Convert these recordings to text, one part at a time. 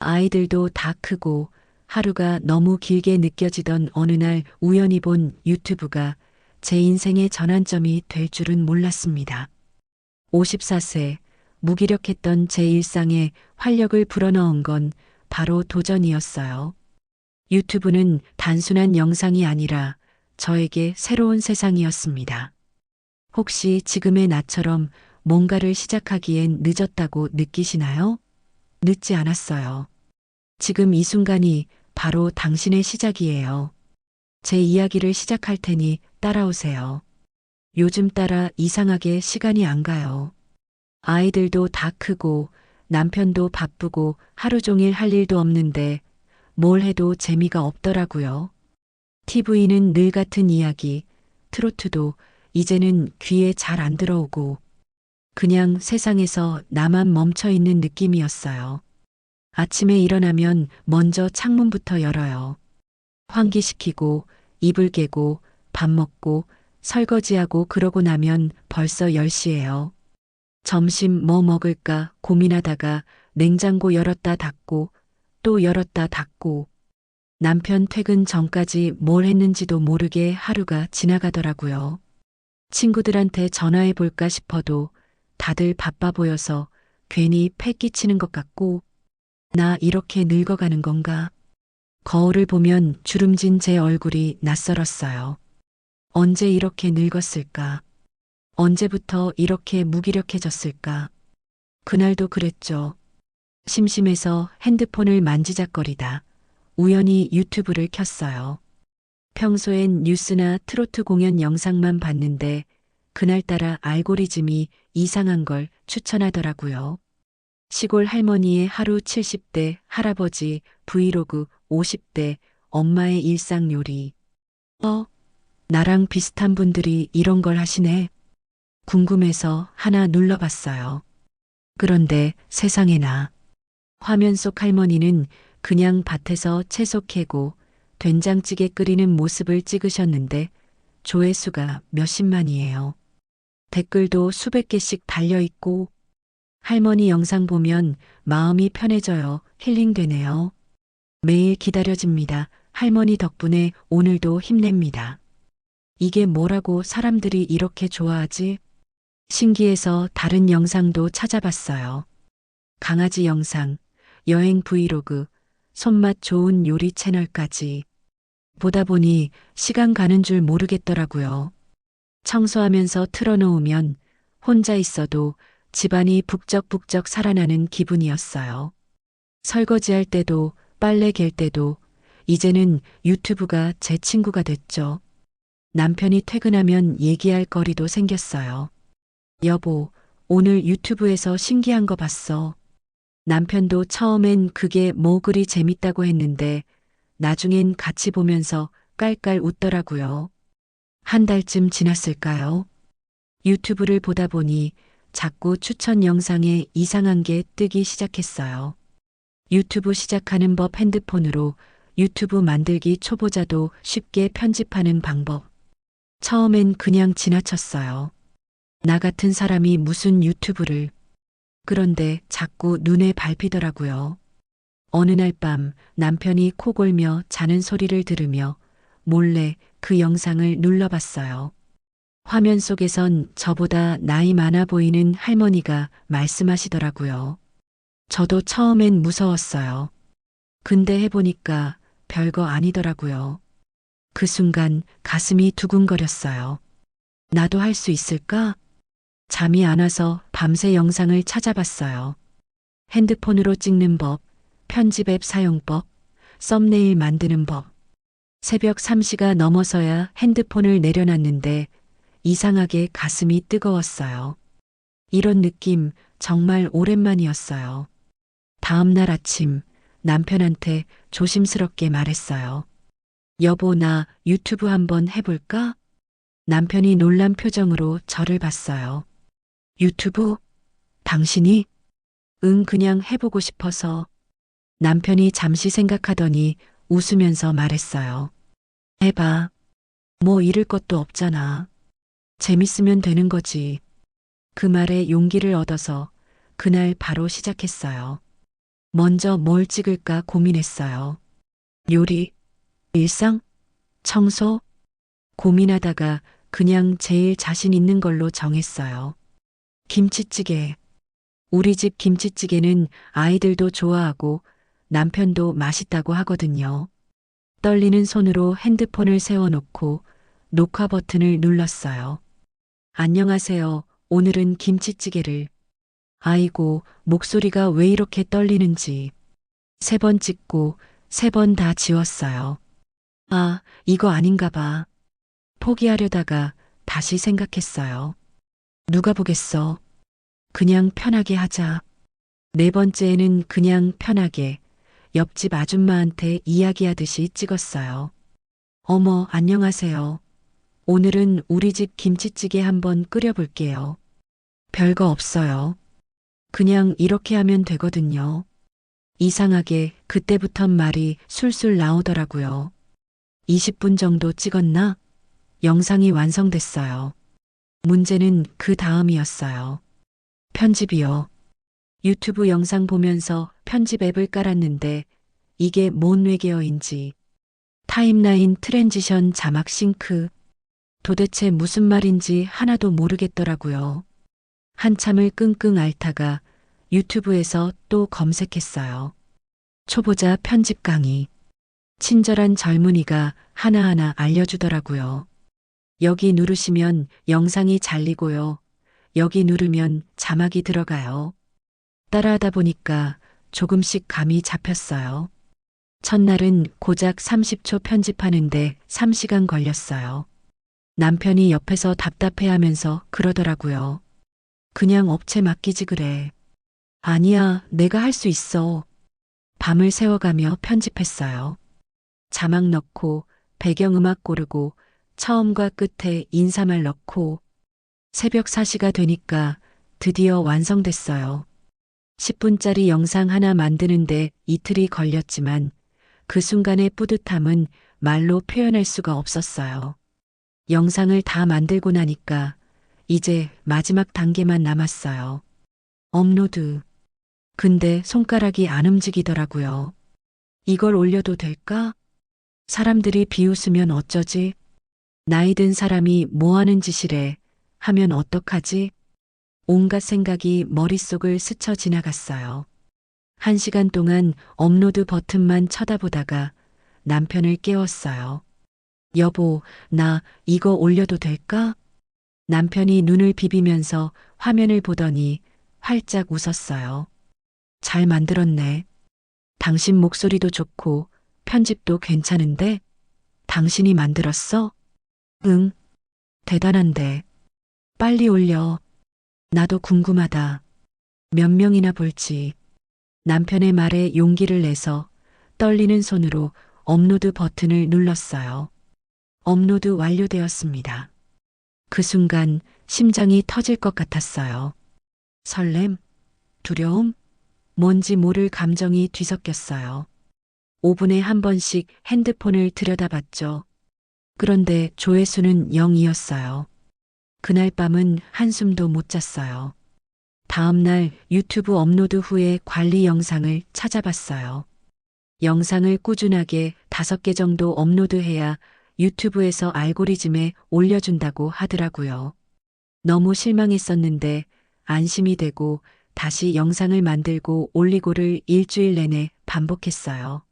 아이들도 다 크고 하루가 너무 길게 느껴지던 어느 날 우연히 본 유튜브가 제 인생의 전환점이 될 줄은 몰랐습니다. 54세, 무기력했던 제 일상에 활력을 불어넣은 건 바로 도전이었어요. 유튜브는 단순한 영상이 아니라 저에게 새로운 세상이었습니다. 혹시 지금의 나처럼 뭔가를 시작하기엔 늦었다고 느끼시나요? 늦지 않았어요. 지금 이 순간이 바로 당신의 시작이에요. 제 이야기를 시작할 테니 따라오세요. 요즘 따라 이상하게 시간이 안 가요. 아이들도 다 크고 남편도 바쁘고 하루 종일 할 일도 없는데 뭘 해도 재미가 없더라고요. TV는 늘 같은 이야기, 트로트도 이제는 귀에 잘 안 들어오고 그냥 세상에서 나만 멈춰 있는 느낌이었어요. 아침에 일어나면 먼저 창문부터 열어요. 환기시키고 이불 개고 밥 먹고 설거지하고 그러고 나면 벌써 10시예요. 점심 뭐 먹을까 고민하다가 냉장고 열었다 닫고 또 열었다 닫고 남편 퇴근 전까지 뭘 했는지도 모르게 하루가 지나가더라고요. 친구들한테 전화해 볼까 싶어도 다들 바빠 보여서 괜히 패 끼치는 것 같고 나 이렇게 늙어가는 건가? 거울을 보면 주름진 제 얼굴이 낯설었어요. 언제 이렇게 늙었을까? 언제부터 이렇게 무기력해졌을까? 그날도 그랬죠. 심심해서 핸드폰을 만지작거리다 우연히 유튜브를 켰어요. 평소엔 뉴스나 트로트 공연 영상만 봤는데 그날따라 알고리즘이 이상한 걸 추천하더라고요. 시골 할머니의 하루 70대, 할아버지 브이로그 50대, 엄마의 일상 요리. 나랑 비슷한 분들이 이런 걸 하시네. 궁금해서 하나 눌러봤어요. 그런데 세상에나 화면 속 할머니는 그냥 밭에서 채소 캐고 된장찌개 끓이는 모습을 찍으셨는데 조회수가 몇십만이에요. 댓글도 수백 개씩 달려있고 할머니 영상 보면 마음이 편해져요. 힐링되네요. 매일 기다려집니다. 할머니 덕분에 오늘도 힘냅니다. 이게 뭐라고 사람들이 이렇게 좋아하지? 신기해서 다른 영상도 찾아봤어요. 강아지 영상, 여행 브이로그, 손맛 좋은 요리 채널까지. 보다 보니 시간 가는 줄 모르겠더라고요. 청소하면서 틀어놓으면 혼자 있어도 집안이 북적북적 살아나는 기분이었어요. 설거지할 때도 빨래 갤 때도 이제는 유튜브가 제 친구가 됐죠. 남편이 퇴근하면 얘기할 거리도 생겼어요. 여보, 오늘 유튜브에서 신기한 거 봤어. 남편도 처음엔 그게 뭐 그리 재밌다고 했는데 나중엔 같이 보면서 깔깔 웃더라고요. 한 달쯤 지났을까요? 유튜브를 보다 보니 자꾸 추천 영상에 이상한 게 뜨기 시작했어요. 유튜브 시작하는 법 핸드폰으로 유튜브 만들기 초보자도 쉽게 편집하는 방법. 처음엔 그냥 지나쳤어요. 나 같은 사람이 무슨 유튜브를. 그런데 자꾸 눈에 밟히더라고요. 어느 날 밤 남편이 코 골며 자는 소리를 들으며 몰래 그 영상을 눌러봤어요. 화면 속에선 저보다 나이 많아 보이는 할머니가 말씀하시더라고요. 저도 처음엔 무서웠어요. 근데 해보니까 별거 아니더라고요. 그 순간 가슴이 두근거렸어요. 나도 할 수 있을까? 잠이 안 와서 밤새 영상을 찾아봤어요. 핸드폰으로 찍는 법, 편집 앱 사용법, 썸네일 만드는 법. 새벽 3시가 넘어서야 핸드폰을 내려놨는데 이상하게 가슴이 뜨거웠어요. 이런 느낌 정말 오랜만이었어요. 다음 날 아침 남편한테 조심스럽게 말했어요. 여보, 나 유튜브 한번 해볼까? 남편이 놀란 표정으로 저를 봤어요. 유튜브? 당신이? 응, 그냥 해보고 싶어서. 남편이 잠시 생각하더니 웃으면서 말했어요. 해봐. 뭐 잃을 것도 없잖아. 재밌으면 되는 거지. 그 말에 용기를 얻어서 그날 바로 시작했어요. 먼저 뭘 찍을까 고민했어요. 요리, 일상, 청소? 고민하다가 그냥 제일 자신 있는 걸로 정했어요. 김치찌개. 우리 집 김치찌개는 아이들도 좋아하고 남편도 맛있다고 하거든요. 떨리는 손으로 핸드폰을 세워놓고 녹화 버튼을 눌렀어요. 안녕하세요. 오늘은 김치찌개를. 아이고, 목소리가 왜 이렇게 떨리는지. 3번 찍고 3번 다 지웠어요. 아, 이거 아닌가 봐. 포기하려다가 다시 생각했어요. 누가 보겠어. 그냥 편하게 하자. 4번째에는 그냥 편하게 옆집 아줌마한테 이야기하듯이 찍었어요. 어머, 안녕하세요. 오늘은 우리 집 김치찌개 한번 끓여볼게요. 별거 없어요. 그냥 이렇게 하면 되거든요. 이상하게 그때부턴 말이 술술 나오더라고요. 20분 정도 찍었나? 영상이 완성됐어요. 문제는 그 다음이었어요. 편집이요. 유튜브 영상 보면서 편집 앱을 깔았는데 이게 뭔 외계어인지. 타임라인 트랜지션 자막 싱크. 도대체 무슨 말인지 하나도 모르겠더라고요. 한참을 끙끙 앓다가 유튜브에서 또 검색했어요. 초보자 편집 강의. 친절한 젊은이가 하나하나 알려주더라고요. 여기 누르시면 영상이 잘리고요. 여기 누르면 자막이 들어가요. 따라하다 보니까 조금씩 감이 잡혔어요. 첫날은 고작 30초 편집하는데 3시간 걸렸어요. 남편이 옆에서 답답해하면서 그러더라고요. 그냥 업체 맡기지 그래. 아니야, 내가 할 수 있어. 밤을 새워가며 편집했어요. 자막 넣고 배경음악 고르고 처음과 끝에 인사말 넣고 새벽 4시가 되니까 드디어 완성됐어요. 10분짜리 영상 하나 만드는데 이틀이 걸렸지만 그 순간의 뿌듯함은 말로 표현할 수가 없었어요. 영상을 다 만들고 나니까 이제 마지막 단계만 남았어요. 업로드. 근데 손가락이 안 움직이더라고요. 이걸 올려도 될까? 사람들이 비웃으면 어쩌지? 나이 든 사람이 뭐 하는 짓이래 하면 어떡하지? 온갖 생각이 머릿속을 스쳐 지나갔어요. 1시간 동안 업로드 버튼만 쳐다보다가 남편을 깨웠어요. 여보, 나 이거 올려도 될까? 남편이 눈을 비비면서 화면을 보더니 활짝 웃었어요. 잘 만들었네. 당신 목소리도 좋고 편집도 괜찮은데? 당신이 만들었어? 응, 대단한데. 빨리 올려. 나도 궁금하다. 몇 명이나 볼지. 남편의 말에 용기를 내서 떨리는 손으로 업로드 버튼을 눌렀어요. 업로드 완료되었습니다. 그 순간 심장이 터질 것 같았어요. 설렘, 두려움, 뭔지 모를 감정이 뒤섞였어요. 5분에 한 번씩 핸드폰을 들여다봤죠. 그런데 조회수는 0이었어요. 그날 밤은 한숨도 못 잤어요. 다음 날 유튜브 업로드 후에 관리 영상을 찾아봤어요. 영상을 꾸준하게 5개 정도 업로드해야 유튜브에서 알고리즘에 올려준다고 하더라고요. 너무 실망했었는데 안심이 되고 다시 영상을 만들고 올리고를 일주일 내내 반복했어요.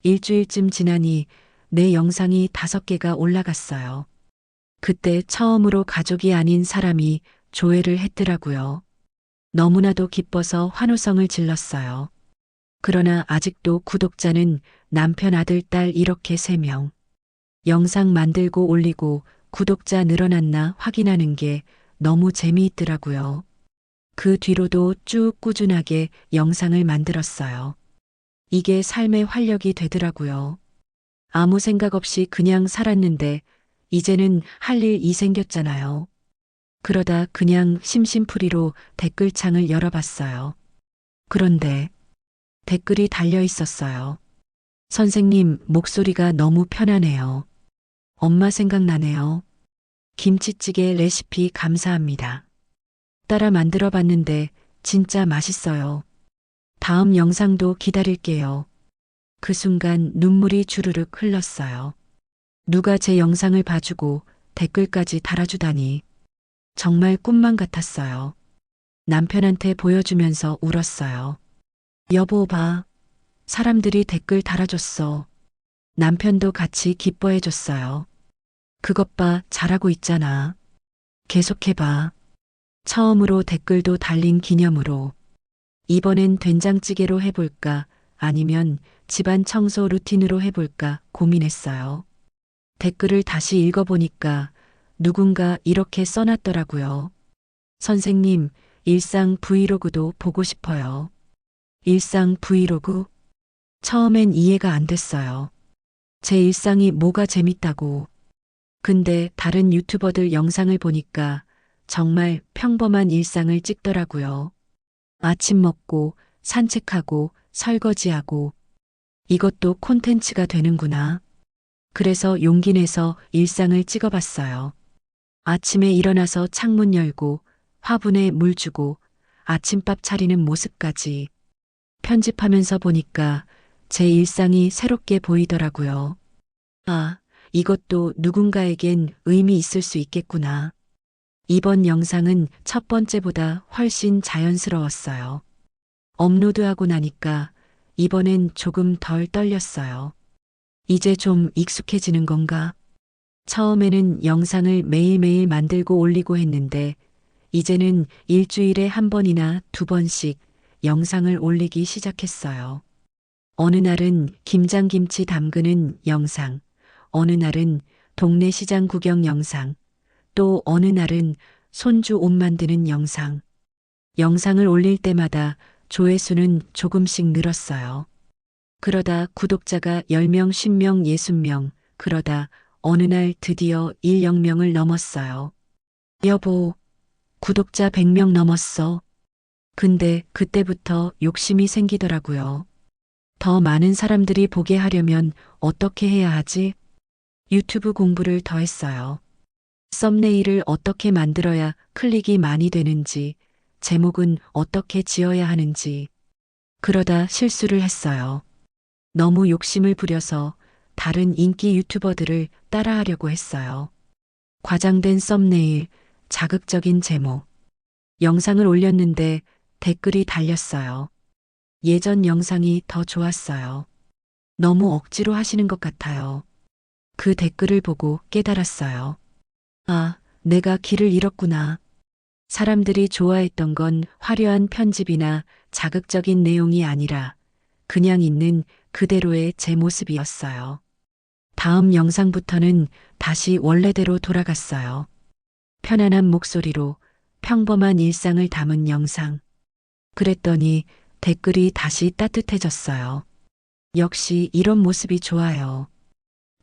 일주일쯤 지나니 내 영상이 5개가 올라갔어요. 그때 처음으로 가족이 아닌 사람이 조회를 했더라고요. 너무나도 기뻐서 환호성을 질렀어요. 그러나 아직도 구독자는 남편, 아들, 딸 이렇게 3명. 영상 만들고 올리고 구독자 늘어났나 확인하는 게 너무 재미있더라고요. 그 뒤로도 쭉 꾸준하게 영상을 만들었어요. 이게 삶의 활력이 되더라고요. 아무 생각 없이 그냥 살았는데 이제는 할 일이 생겼잖아요. 그러다 그냥 심심풀이로 댓글창을 열어봤어요. 그런데 댓글이 달려 있었어요. 선생님, 목소리가 너무 편하네요. 엄마 생각나네요. 김치찌개 레시피 감사합니다. 따라 만들어 봤는데 진짜 맛있어요. 다음 영상도 기다릴게요. 그 순간 눈물이 주르륵 흘렀어요. 누가 제 영상을 봐주고 댓글까지 달아주다니. 정말 꿈만 같았어요. 남편한테 보여주면서 울었어요. 여보 봐. 사람들이 댓글 달아줬어. 남편도 같이 기뻐해줬어요. 그것 봐, 잘하고 있잖아. 계속해봐. 처음으로 댓글도 달린 기념으로. 이번엔 된장찌개로 해볼까? 아니면 집안 청소 루틴으로 해볼까 고민했어요. 댓글을 다시 읽어보니까 누군가 이렇게 써놨더라고요. 선생님, 일상 브이로그도 보고 싶어요. 일상 브이로그? 처음엔 이해가 안 됐어요. 제 일상이 뭐가 재밌다고. 근데 다른 유튜버들 영상을 보니까 정말 평범한 일상을 찍더라고요. 아침 먹고, 산책하고, 설거지하고. 이것도 콘텐츠가 되는구나. 그래서 용기 내서 일상을 찍어봤어요. 아침에 일어나서 창문 열고, 화분에 물 주고, 아침밥 차리는 모습까지. 편집하면서 보니까 제 일상이 새롭게 보이더라고요. 아, 이것도 누군가에겐 의미 있을 수 있겠구나. 이번 영상은 첫 번째보다 훨씬 자연스러웠어요. 업로드하고 나니까 이번엔 조금 덜 떨렸어요. 이제 좀 익숙해지는 건가? 처음에는 영상을 매일매일 만들고 올리고 했는데 이제는 일주일에 한 번이나 두 번씩 영상을 올리기 시작했어요. 어느 날은 김장김치 담그는 영상, 어느 날은 동네 시장 구경 영상, 또 어느 날은 손주 옷 만드는 영상. 영상을 올릴 때마다 조회수는 조금씩 늘었어요. 그러다 구독자가 10명, 10명, 60명, 그러다 어느 날 드디어 10명을 넘었어요. 여보, 구독자 100명 넘었어. 근데 그때부터 욕심이 생기더라고요. 더 많은 사람들이 보게 하려면 어떻게 해야 하지? 유튜브 공부를 더 했어요. 썸네일을 어떻게 만들어야 클릭이 많이 되는지, 제목은 어떻게 지어야 하는지. 그러다 실수를 했어요. 너무 욕심을 부려서 다른 인기 유튜버들을 따라하려고 했어요. 과장된 썸네일, 자극적인 제목. 영상을 올렸는데 댓글이 달렸어요. 예전 영상이 더 좋았어요. 너무 억지로 하시는 것 같아요. 그 댓글을 보고 깨달았어요. 아, 내가 길을 잃었구나. 사람들이 좋아했던 건 화려한 편집이나 자극적인 내용이 아니라 그냥 있는 그대로의 제 모습이었어요. 다음 영상부터는 다시 원래대로 돌아갔어요. 편안한 목소리로 평범한 일상을 담은 영상. 그랬더니 댓글이 다시 따뜻해졌어요. 역시 이런 모습이 좋아요.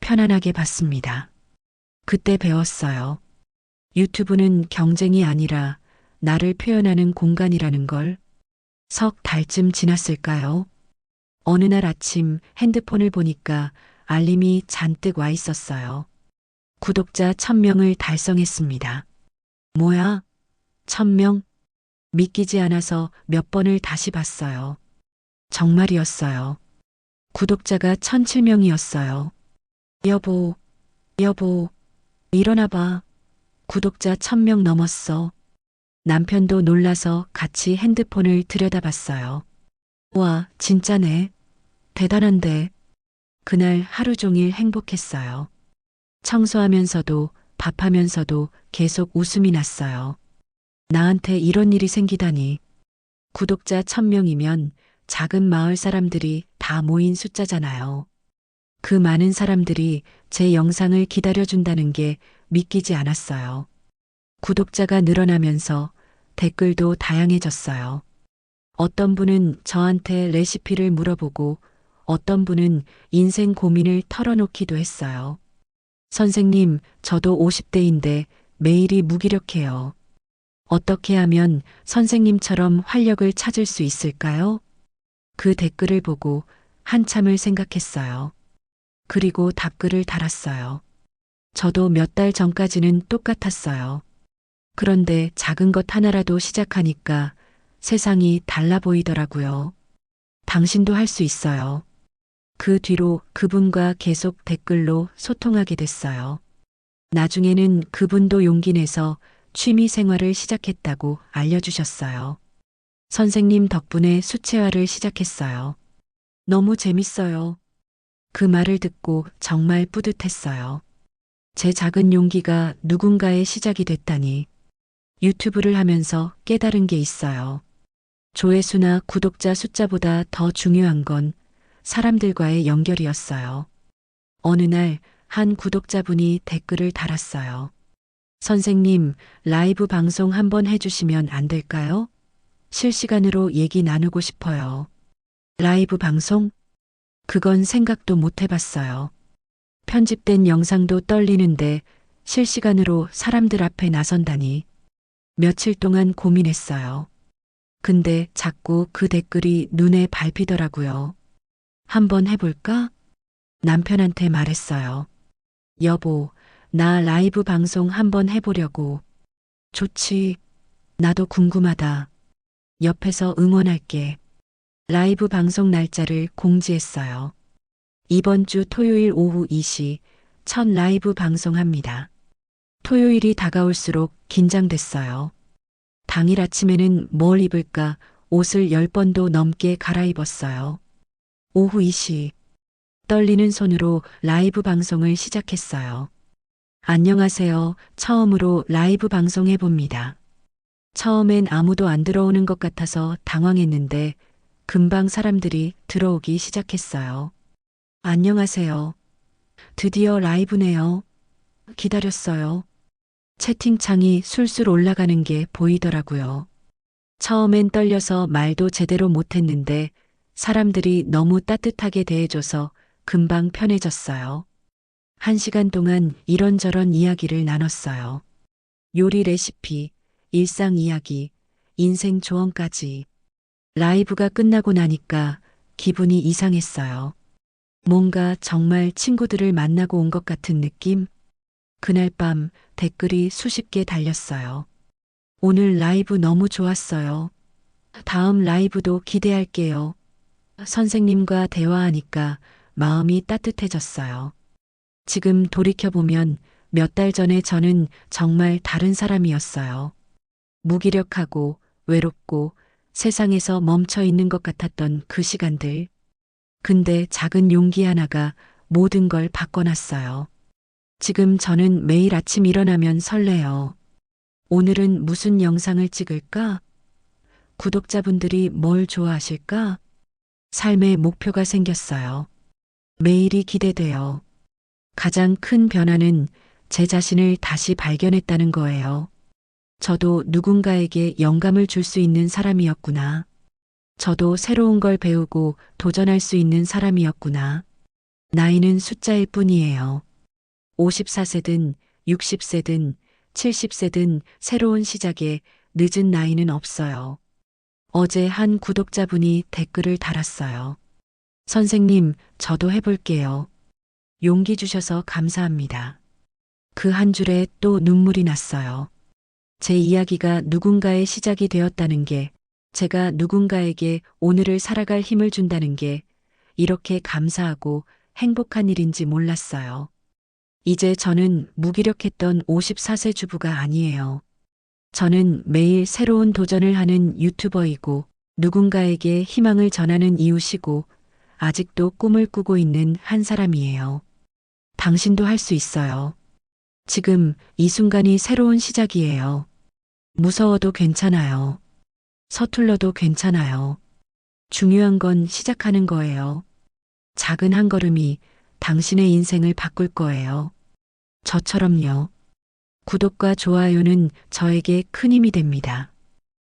편안하게 봤습니다. 그때 배웠어요. 유튜브는 경쟁이 아니라 나를 표현하는 공간이라는 걸. 석 달쯤 지났을까요? 어느 날 아침 핸드폰을 보니까 알림이 잔뜩 와 있었어요. 구독자 1000명을 달성했습니다. 뭐야? 1000명? 믿기지 않아서 몇 번을 다시 봤어요. 정말이었어요. 구독자가 1007명이었어요. 여보, 여보, 일어나 봐. 구독자 1000명 넘었어. 남편도 놀라서 같이 핸드폰을 들여다봤어요. 와, 진짜네. 대단한데. 그날 하루 종일 행복했어요. 청소하면서도 밥하면서도 계속 웃음이 났어요. 나한테 이런 일이 생기다니. 구독자 1000명이면 작은 마을 사람들이 다 모인 숫자잖아요. 그 많은 사람들이 제 영상을 기다려준다는 게 믿기지 않았어요. 구독자가 늘어나면서 댓글도 다양해졌어요. 어떤 분은 저한테 레시피를 물어보고 어떤 분은 인생 고민을 털어놓기도 했어요. 선생님, 저도 50대인데 매일이 무기력해요. 어떻게 하면 선생님처럼 활력을 찾을 수 있을까요? 그 댓글을 보고 한참을 생각했어요. 그리고 답글을 달았어요. 저도 몇 달 전까지는 똑같았어요. 그런데 작은 것 하나라도 시작하니까 세상이 달라 보이더라고요. 당신도 할 수 있어요. 그 뒤로 그분과 계속 댓글로 소통하게 됐어요. 나중에는 그분도 용기 내서 취미 생활을 시작했다고 알려주셨어요. 선생님 덕분에 수채화를 시작했어요. 너무 재밌어요. 그 말을 듣고 정말 뿌듯했어요. 제 작은 용기가 누군가의 시작이 됐다니. 유튜브를 하면서 깨달은 게 있어요. 조회수나 구독자 숫자보다 더 중요한 건 사람들과의 연결이었어요. 어느 날 한 구독자분이 댓글을 달았어요. 선생님, 라이브 방송 한번 해주시면 안 될까요? 실시간으로 얘기 나누고 싶어요. 라이브 방송? 그건 생각도 못 해봤어요. 편집된 영상도 떨리는데 실시간으로 사람들 앞에 나선다니. 며칠 동안 고민했어요. 근데 자꾸 그 댓글이 눈에 밟히더라고요. 한번 해볼까? 남편한테 말했어요. 여보, 나 라이브 방송 한번 해보려고. 좋지. 나도 궁금하다. 옆에서 응원할게. 라이브 방송 날짜를 공지했어요. 이번 주 토요일 오후 2시 첫 라이브 방송합니다. 토요일이 다가올수록 긴장됐어요. 당일 아침에는 뭘 입을까 옷을 10번도 넘게 갈아입었어요. 오후 2시 떨리는 손으로 라이브 방송을 시작했어요. 안녕하세요. 처음으로 라이브 방송해봅니다. 처음엔 아무도 안 들어오는 것 같아서 당황했는데 금방 사람들이 들어오기 시작했어요. 안녕하세요. 드디어 라이브네요. 기다렸어요. 채팅창이 술술 올라가는 게 보이더라고요. 처음엔 떨려서 말도 제대로 못했는데 사람들이 너무 따뜻하게 대해줘서 금방 편해졌어요. 1시간 동안 이런저런 이야기를 나눴어요. 요리 레시피, 일상 이야기, 인생 조언까지. 라이브가 끝나고 나니까 기분이 이상했어요. 뭔가 정말 친구들을 만나고 온 것 같은 느낌? 그날 밤 댓글이 수십 개 달렸어요. 오늘 라이브 너무 좋았어요. 다음 라이브도 기대할게요. 선생님과 대화하니까 마음이 따뜻해졌어요. 지금 돌이켜보면 몇 달 전에 저는 정말 다른 사람이었어요. 무기력하고 외롭고 세상에서 멈춰 있는 것 같았던 그 시간들. 근데 작은 용기 하나가 모든 걸 바꿔놨어요. 지금 저는 매일 아침 일어나면 설레요. 오늘은 무슨 영상을 찍을까? 구독자분들이 뭘 좋아하실까? 삶의 목표가 생겼어요. 매일이 기대돼요. 가장 큰 변화는 제 자신을 다시 발견했다는 거예요. 저도 누군가에게 영감을 줄 수 있는 사람이었구나. 저도 새로운 걸 배우고 도전할 수 있는 사람이었구나. 나이는 숫자일 뿐이에요. 54세든 60세든 70세든 새로운 시작에 늦은 나이는 없어요. 어제 한 구독자분이 댓글을 달았어요. 선생님, 저도 해볼게요. 용기 주셔서 감사합니다. 그 한 줄에 또 눈물이 났어요. 제 이야기가 누군가의 시작이 되었다는 게, 제가 누군가에게 오늘을 살아갈 힘을 준다는 게 이렇게 감사하고 행복한 일인지 몰랐어요. 이제 저는 무기력했던 54세 주부가 아니에요. 저는 매일 새로운 도전을 하는 유튜버이고 누군가에게 희망을 전하는 이웃이고 아직도 꿈을 꾸고 있는 한 사람이에요. 당신도 할 수 있어요. 지금 이 순간이 새로운 시작이에요. 무서워도 괜찮아요. 서툴러도 괜찮아요. 중요한 건 시작하는 거예요. 작은 한 걸음이 당신의 인생을 바꿀 거예요. 저처럼요. 구독과 좋아요는 저에게 큰 힘이 됩니다.